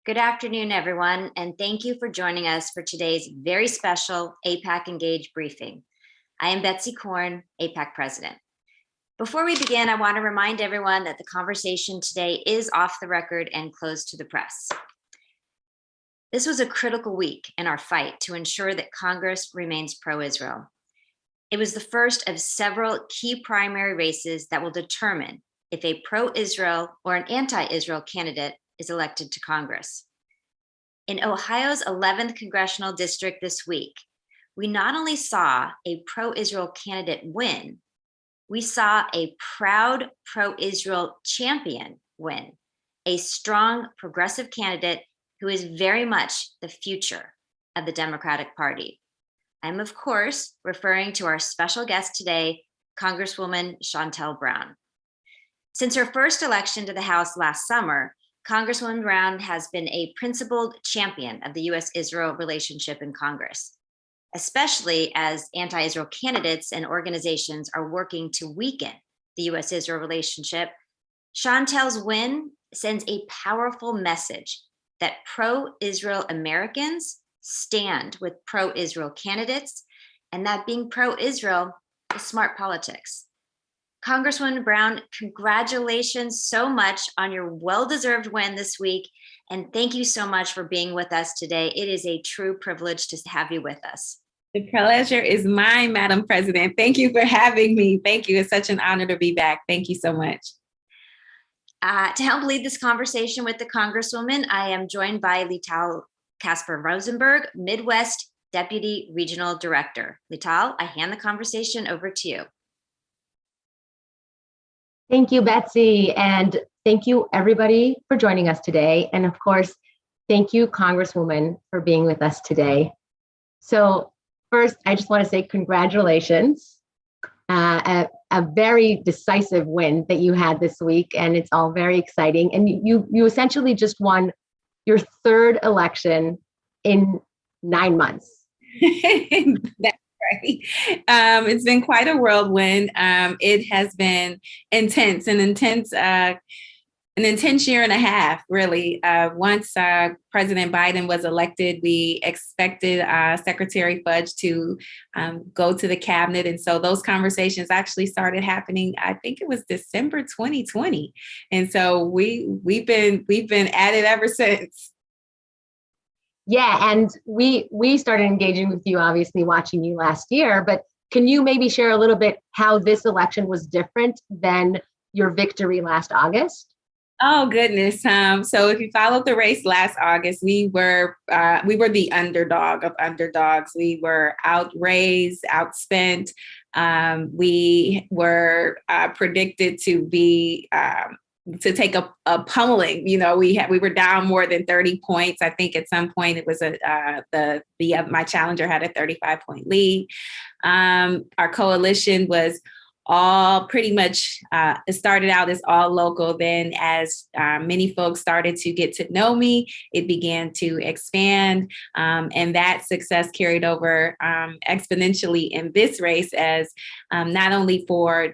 Good afternoon, everyone, and thank you for joining us for today's very special AIPAC Engage briefing. I am Betsy Korn, AIPAC President. Before we begin, I want to remind everyone that the conversation today is off the record and closed to the press. This was a critical week in our fight to ensure that Congress remains pro-Israel. It was the first of several key primary races that will determine if a pro-Israel or an anti-Israel candidate is elected to Congress. In Ohio's 11th congressional district this week, we not only saw a pro-Israel candidate win, we saw a proud pro-Israel champion win, a strong progressive candidate who is very much the future of the Democratic Party. I'm, of course, referring to our special guest today, Congresswoman Shontel Brown. Since her first election to the House last summer, Congresswoman Brown has been a principled champion of the U.S. Israel relationship in Congress, especially as anti-Israel candidates and organizations are working to weaken the U.S. Israel relationship. Shontel's win sends a powerful message that pro-Israel Americans stand with pro-Israel candidates, and that being pro-Israel is smart politics. Congresswoman Brown, congratulations so much on your well-deserved win this week, and thank you so much for being with us today. It is a true privilege to have you with us. The pleasure is mine, Madam President. Thank you for having me. Thank you. It's such an honor to be back. Thank you so much. To help lead this conversation with the Congresswoman, I am joined by Lital Casper Rosenberg, Midwest Deputy Regional Director. Lital, I hand the conversation over to you. Thank you, Betsy, and thank you everybody for joining us today. And of course, thank you, Congresswoman, for being with us today. So first, I just want to say congratulations. A very decisive win that you had this week, and it's all very exciting. And you essentially just won your third election in 9 months. That's right. It's been quite a whirlwind. It has been intense, an intense year and a half, really. Once President Biden was elected, we expected Secretary Fudge to go to the cabinet. And so those conversations actually started happening, I think it was December 2020. And so we've been at it ever since. Yeah, and we started engaging with you, obviously watching you last year, but can you maybe share a little bit how this election was different than your victory last August? Oh, goodness. So if you followed the race last August, we were the underdog of underdogs. We were outraised, outspent. We were predicted to be to take a pummeling. You know, we were down more than 30 points. I think at some point it was my challenger had a 35-point lead. Our coalition was all pretty much, it started out as all local. Then as many folks started to get to know me, it began to expand. And that success carried over exponentially in this race as not only for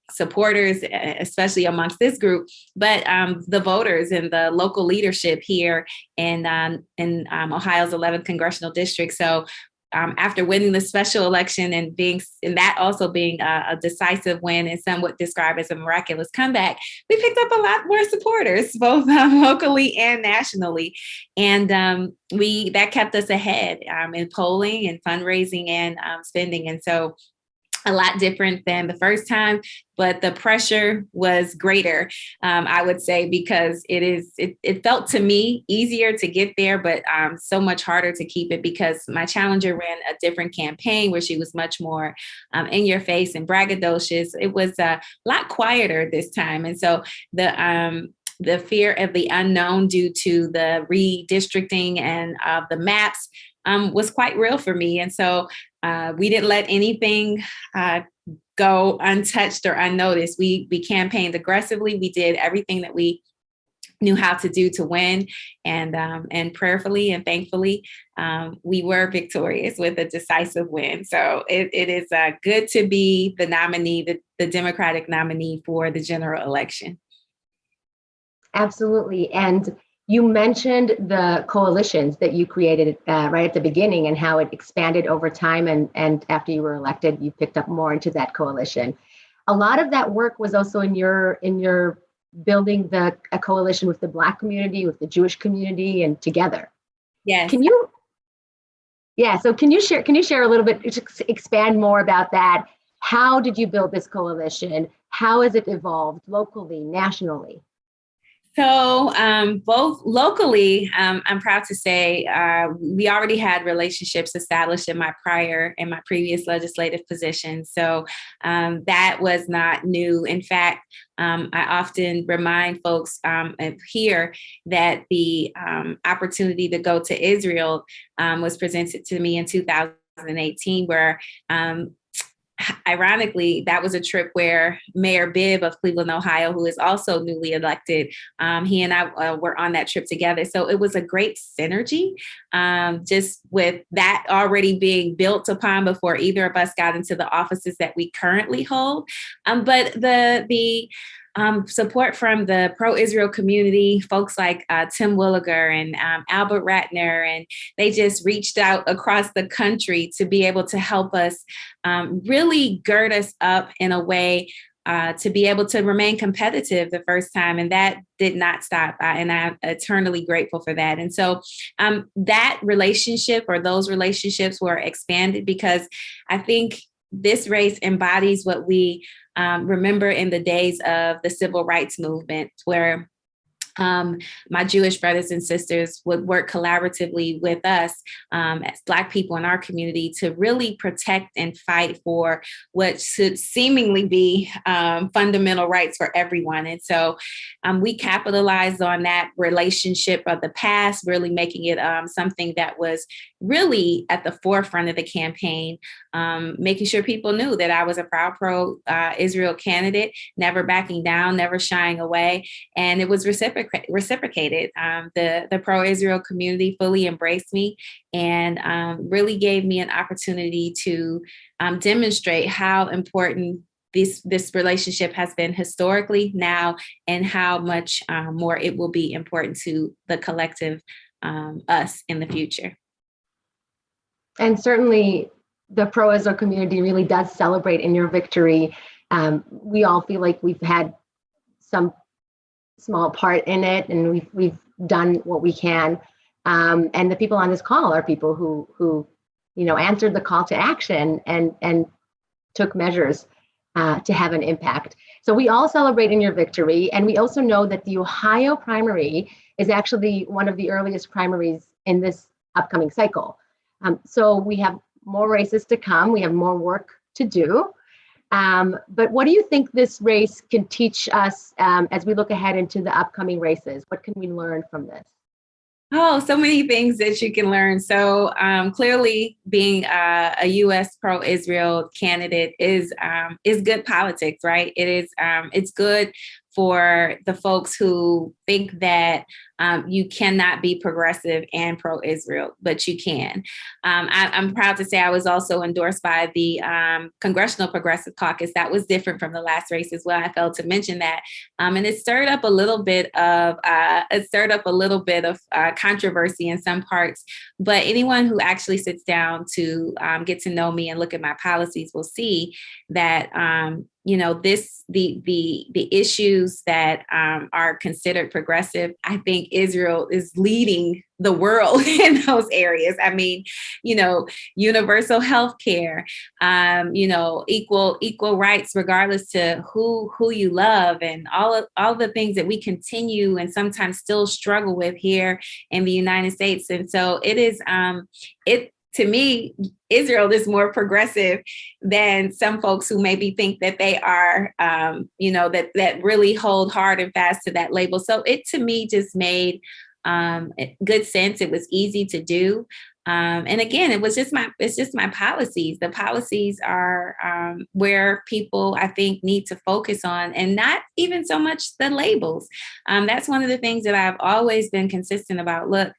supporters, especially amongst this group, but the voters and the local leadership here in Ohio's 11th congressional district. So after winning the special election and that also being a decisive win and somewhat described as a miraculous comeback, we picked up a lot more supporters, both locally and nationally. And that kept us ahead in polling and fundraising and spending. And so a lot different than the first time, but the pressure was greater, I would say, because it felt to me easier to get there, but so much harder to keep it because my challenger ran a different campaign where she was much more in your face and braggadocious. It was a lot quieter this time. And so the fear of the unknown due to the redistricting and the maps was quite real for me. And so we didn't let anything go untouched or unnoticed. We campaigned aggressively. We did everything that we knew how to do to win, and prayerfully and thankfully, we were victorious with a decisive win. So it is good to be the nominee, the Democratic nominee for the general election. Absolutely. And You mentioned the coalitions that you created right at the beginning and how it expanded over time. And after you were elected, you picked up more into that coalition. A lot of that work was also in your building a coalition with the Black community, with the Jewish community, and together. Yes. So can you share a little bit, just expand more about that? How did you build this coalition? How has it evolved locally, nationally? So both locally, I'm proud to say we already had relationships established in my previous legislative position. So that was not new. In fact, I often remind folks here that the opportunity to go to Israel was presented to me in 2018, where ironically, that was a trip where Mayor Bibb of Cleveland, Ohio, who is also newly elected, he and I were on that trip together. So it was a great synergy, just with that already being built upon before either of us got into the offices that we currently hold. But the support from the pro-Israel community, folks like Tim Williger and Albert Ratner, and they just reached out across the country to be able to help us really gird us up in a way to be able to remain competitive the first time. And that did not stop. And I'm eternally grateful for that. And so that relationship, or those relationships, were expanded because I think this race embodies what we remember in the days of the civil rights movement, where my Jewish brothers and sisters would work collaboratively with us as Black people in our community to really protect and fight for what should seemingly be fundamental rights for everyone. And so we capitalized on that relationship of the past, really making it something that was really at the forefront of the campaign, making sure people knew that I was a proud pro-Israel candidate, never backing down, never shying away. And it was reciprocated. The pro-Israel community fully embraced me and really gave me an opportunity to demonstrate how important this relationship has been historically now, and how much more it will be important to the collective us in the future. And certainly the pro-Israel community really does celebrate in your victory. We all feel like we've had some small part in it, and we've done what we can. And the people on this call are people who answered the call to action and took measures to have an impact. So we all celebrate in your victory. And we also know that the Ohio primary is actually one of the earliest primaries in this upcoming cycle. So we have more races to come. We have more work to do. But what do you think this race can teach us as we look ahead into the upcoming races? What can we learn from this? Oh, so many things that you can learn. So clearly, being a U.S. pro-Israel candidate is good politics, right? It is. It's good for the folks who think that you cannot be progressive and pro-Israel, but you can. I'm proud to say I was also endorsed by the Congressional Progressive Caucus. That was different from the last race as well. I failed to mention that, and it stirred up a little bit of controversy in some parts. But anyone who actually sits down to get to know me and look at my policies will see that the issues that are considered progressive, I think Israel is leading the world in those areas. I mean, universal health care, equal rights, regardless to who you love, and all the things that we continue and sometimes still struggle with here in the United States. And so it is, to me, Israel is more progressive than some folks who maybe think that they are, that really hold hard and fast to that label. So it, to me, just made good sense. It was easy to do. And again, it's just my policies. The policies are where people, I think, need to focus on, and not even so much the labels. That's one of the things that I've always been consistent about. Look,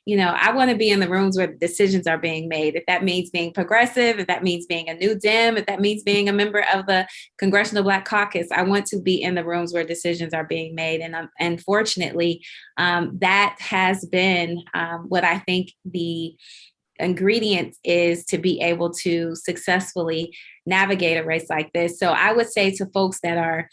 I want to be in the rooms where decisions are being made. If that means being progressive, if that means being a New Dem, if that means being a member of the Congressional Black Caucus, I want to be in the rooms where decisions are being made. And unfortunately, that has been what I think the ingredient is to be able to successfully navigate a race like this. So I would say to folks that are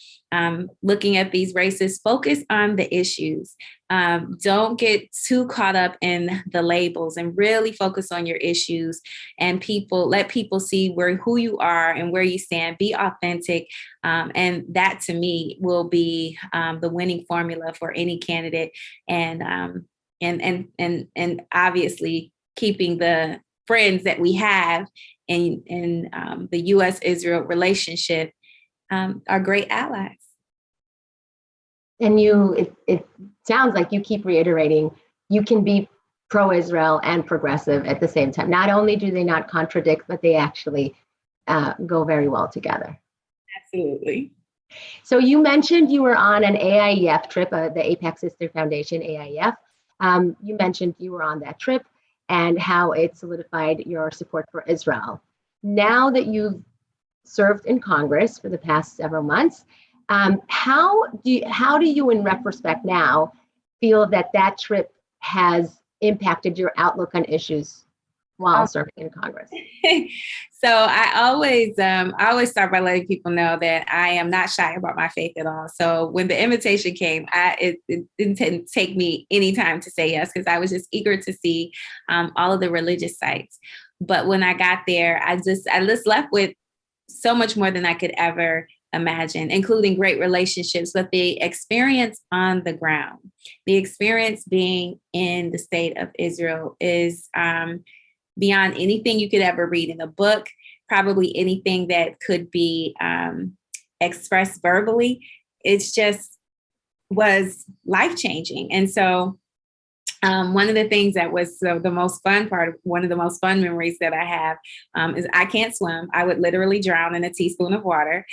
looking at these races, focus on the issues. Don't get too caught up in the labels, and really focus on your issues, and let people see who you are and where you stand. Be authentic. And that, to me, will be the winning formula for any candidate. And obviously keeping the friends that we have in the U.S. Israel relationship are great allies. And it sounds like you keep reiterating you can be pro-Israel and progressive at the same time. Not only do they not contradict, but they actually go very well together. Absolutely. So you mentioned you were on an AIEF trip, the AIPAC Sister Foundation, AIEF. You mentioned you were on that trip and how it solidified your support for Israel. Now that you've served in Congress for the past several months, how do you, in retrospect now, feel that trip has impacted your outlook on issues while serving in Congress? So I always start by letting people know that I am not shy about my faith at all. So when the invitation came, it didn't take me any time to say yes, because I was just eager to see all of the religious sites. But when I got there, I just left with so much more than I could ever imagine, including great relationships, but the experience on the ground, the experience being in the state of Israel is beyond anything you could ever read in a book, probably anything that could be expressed verbally. It's just was life-changing. And so one of the things that was the most fun part, one of the most fun memories that I have is I can't swim. I would literally drown in a teaspoon of water.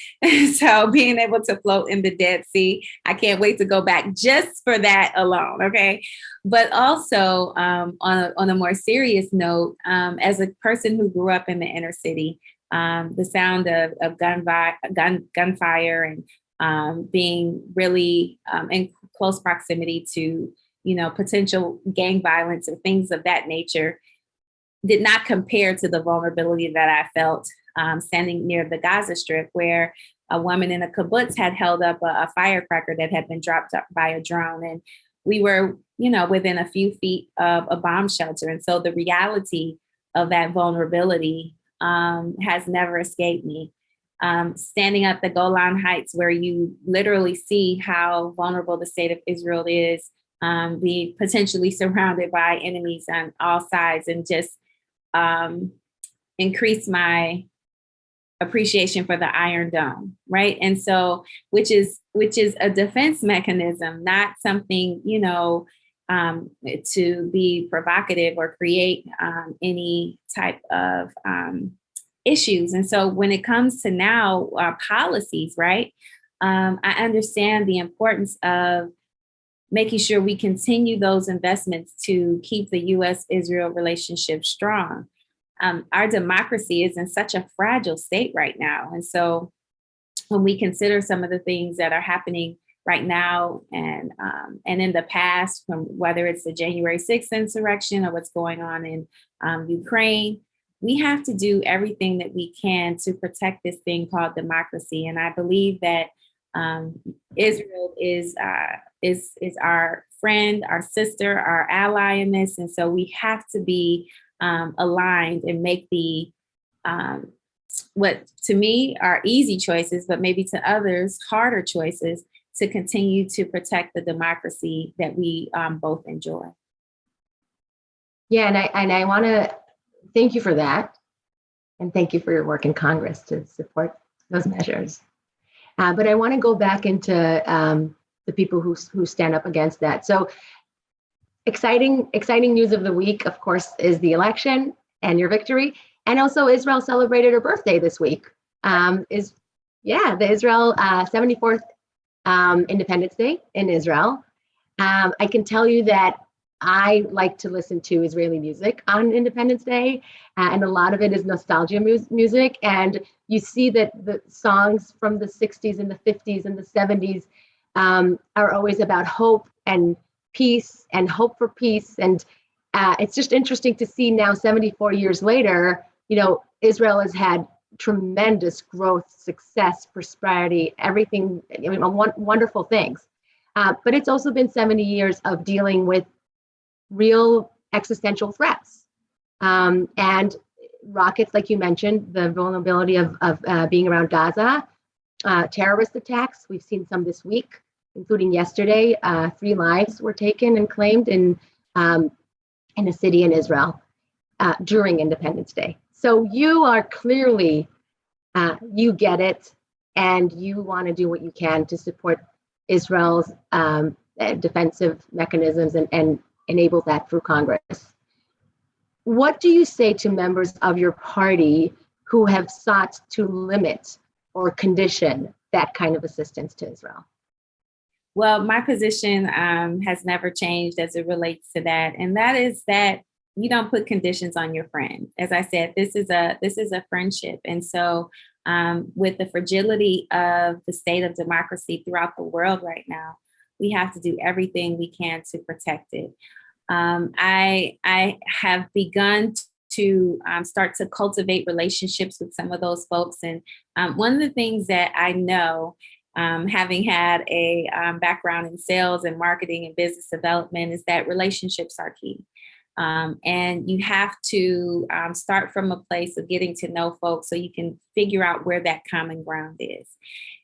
So being able to float in the Dead Sea, I can't wait to go back just for that alone. Okay. But also on a more serious note, as a person who grew up in the inner city, the sound of gunfire and being really in close proximity to potential gang violence or things of that nature did not compare to the vulnerability that I felt standing near the Gaza Strip, where a woman in a kibbutz had held up a firecracker that had been dropped up by a drone. And we were, within a few feet of a bomb shelter. And so the reality of that vulnerability has never escaped me. Standing at the Golan Heights, where you literally see how vulnerable the state of Israel is, be potentially surrounded by enemies on all sides, and just increase my appreciation for the Iron Dome, right? And so, which is a defense mechanism, not something, to be provocative or create any type of issues. And so when it comes to now policies, right, I understand the importance of making sure we continue those investments to keep the U.S. Israel relationship strong. Our democracy is in such a fragile state right now. And so when we consider some of the things that are happening right now and in the past, from whether it's the January 6th insurrection or what's going on in Ukraine, we have to do everything that we can to protect this thing called democracy. And I believe that Israel is our friend, our sister, our ally in this. And so we have to be aligned and make the what to me are easy choices, but maybe to others harder choices to continue to protect the democracy that we both enjoy. Yeah, and I want to thank you for that, and thank you for your work in Congress to support those measures. But I want to go back into the people who stand up against that. So exciting news of the week, of course, is the election and your victory. And also Israel celebrated her birthday this week. The Israel 74th Independence Day in Israel. I can tell you that I like to listen to Israeli music on Independence Day, and a lot of it is nostalgia music. And you see that the songs from the 60s and the 50s and the 70s are always about hope and peace and hope for peace. And it's just interesting to see now, 74 years later, Israel has had tremendous growth, success, prosperity, everything, wonderful things. But it's also been 70 years of dealing with real existential threats. And rockets, like you mentioned, the vulnerability of being around Gaza, terrorist attacks. We've seen some this week, including yesterday. 3 lives were taken and claimed in a city in Israel during Independence Day. So you are clearly, you get it, and you want to do what you can to support Israel's defensive mechanisms and enable that through Congress. What do you say to members of your party who have sought to limit or condition that kind of assistance to Israel? Well, my position has never changed as it relates to that. And that is that you don't put conditions on your friend. As I said, this is a friendship. And so with the fragility of the state of democracy throughout the world right now, we have to do everything we can to protect it. I have begun to start to cultivate relationships with some of those folks. And one of the things that I know, having had a background in sales and marketing and business development, is that relationships are key. And you have to start from a place of getting to know folks so you can figure out where that common ground is.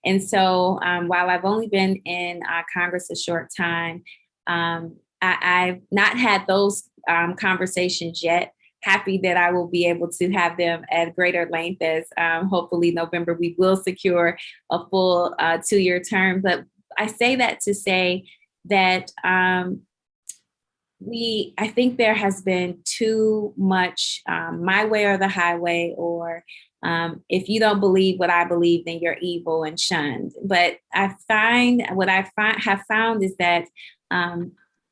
And so while I've only been in Congress a short time, I've not had those conversations yet. Happy that I will be able to have them at greater length as hopefully November we will secure a full 2-year term. But I say that to say that I think there has been too much my way or the highway, or if you don't believe what I believe, then you're evil and shunned. But have found is that,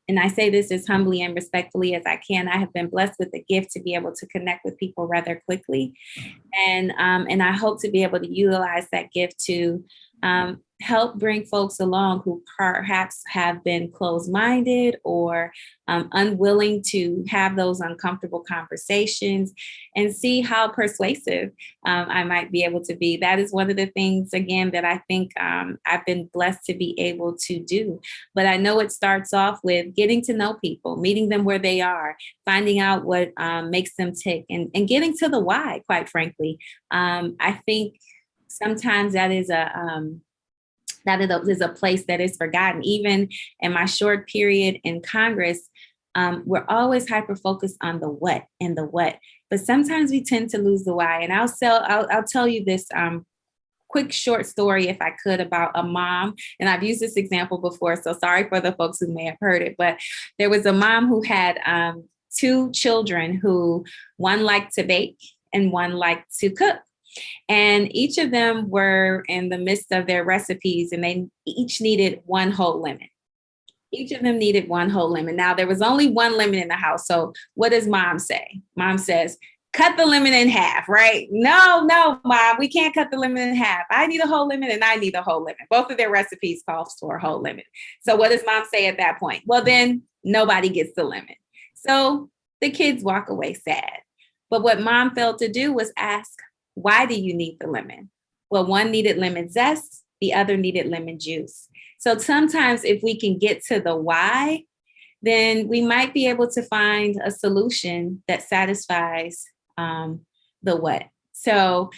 and I say this as humbly and respectfully as I can, I have been blessed with the gift to be able to connect with people rather quickly. And I hope to be able to utilize that gift to help bring folks along who perhaps have been closed-minded or unwilling to have those uncomfortable conversations, and see how persuasive I might be able to be. That is one of the things, again, that I think I've been blessed to be able to do. But I know it starts off with getting to know people, meeting them where they are, finding out what makes them tick, and getting to the why, quite frankly. I think sometimes that is a place that is forgotten. Even in my short period in Congress, we're always hyper-focused on the what and the what, but sometimes we tend to lose the why. And I'll tell you this quick short story, if I could, about a mom. And I've used this example before, so sorry for the folks who may have heard it, but there was a mom who had 2 children who, one liked to bake and one liked to cook. And each of them were in the midst of their recipes, and they each needed 1 whole lemon. Each of them needed 1 whole lemon. Now, there was only 1 lemon in the house. So what does mom say? Mom says, cut the lemon in half, right? No, mom, we can't cut the lemon in half. I need a whole lemon and I need a whole lemon. Both of their recipes call for a whole lemon. So what does mom say at that point? Well, then nobody gets the lemon. So the kids walk away sad. But what mom failed to do was ask, why do you need the lemon? Well, one needed lemon zest, the other needed lemon juice. So sometimes if we can get to the why, then we might be able to find a solution that satisfies the what. So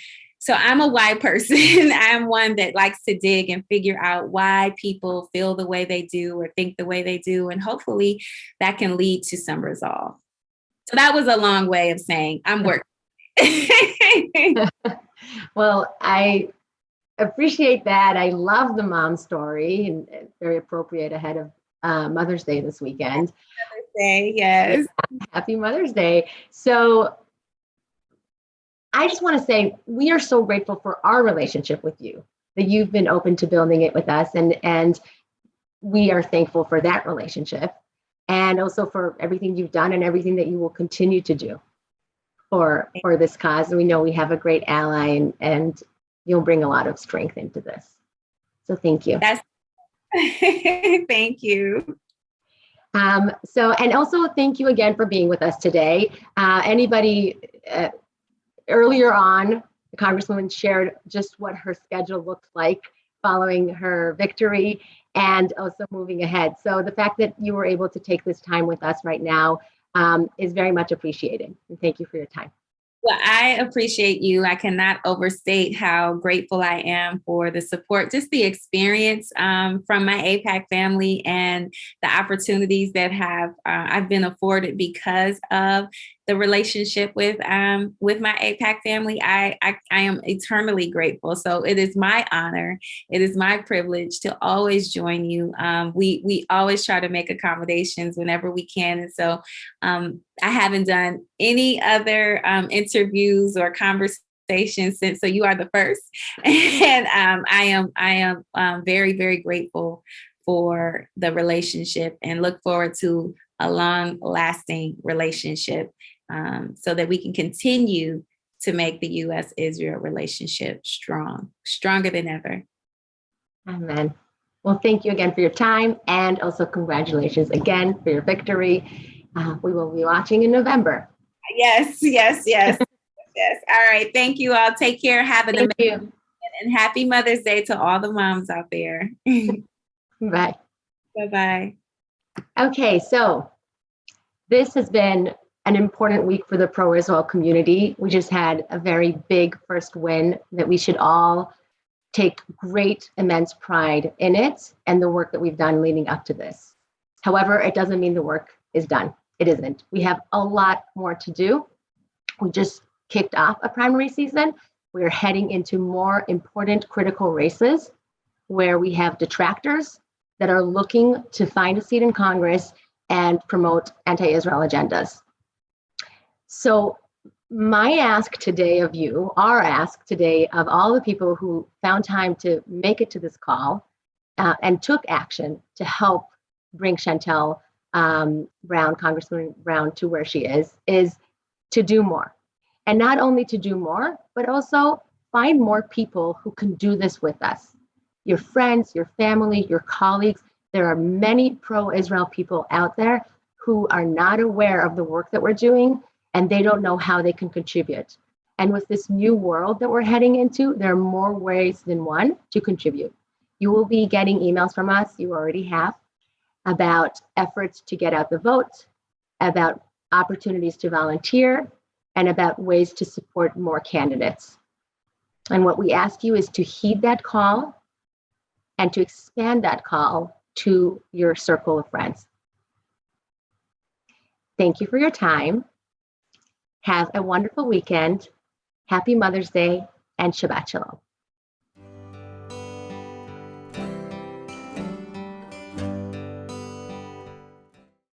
I'm a why person. I'm one that likes to dig and figure out why people feel the way they do or think the way they do. And hopefully that can lead to some resolve. So that was a long way of saying I'm working. Well, I appreciate that. I love the mom story, and very appropriate ahead of Mother's Day this weekend. Day, yes. Happy Mother's Day. So I just want to say we are so grateful for our relationship with you, that you've been open to building it with us. And we are thankful for that relationship, and also for everything you've done and everything that you will continue to do for this cause. And we know we have a great ally, and you'll bring a lot of strength into this. So thank you. Thank you. And also thank you again for being with us today. Anybody earlier on, the Congresswoman shared just what her schedule looked like following her victory and also moving ahead. So the fact that you were able to take this time with us right now is very much appreciated. And thank you for your time. Well, I appreciate you. I cannot overstate how grateful I am for the support, just the experience from my AIPAC family and the opportunities that I've been afforded because of the relationship with my AIPAC family. I am eternally grateful. So it is my honor. It is my privilege to always join you. We always try to make accommodations whenever we can. And so I haven't done any other interviews or conversations since, so you are the first. And I am very, very grateful for the relationship and look forward to a long lasting relationship so that we can continue to make the U.S. Israel relationship stronger than ever. Amen. Well, thank you again for your time, and also congratulations again for your victory. We will be watching in November. Yes. Yes. All right. Thank you all. Take care. Have an amazing and happy Mother's Day to all the moms out there. Bye. Bye-bye. Okay, so this has been an important week for the pro-Israel community. We just had a very big first win that we should all take great, immense pride in it and the work that we've done leading up to this. However, it doesn't mean the work is done. It isn't. We have a lot more to do. We just kicked off a primary season. We're heading into more important critical races where we have detractors that are looking to find a seat in Congress and promote anti-Israel agendas. So my ask today of you, our ask today of all the people who found time to make it to this call and took action to help bring Shontel Brown, Congresswoman Brown, to where she is to do more. And not only to do more, but also find more people who can do this with us. Your friends, your family, your colleagues. There are many pro-Israel people out there who are not aware of the work that we're doing, and they don't know how they can contribute. And with this new world that we're heading into, there are more ways than one to contribute. You will be getting emails from us, you already have, about efforts to get out the vote, about opportunities to volunteer, and about ways to support more candidates. And what we ask you is to heed that call and to expand that call to your circle of friends. Thank you for your time. Have a wonderful weekend. Happy Mother's Day and Shabbat Shalom.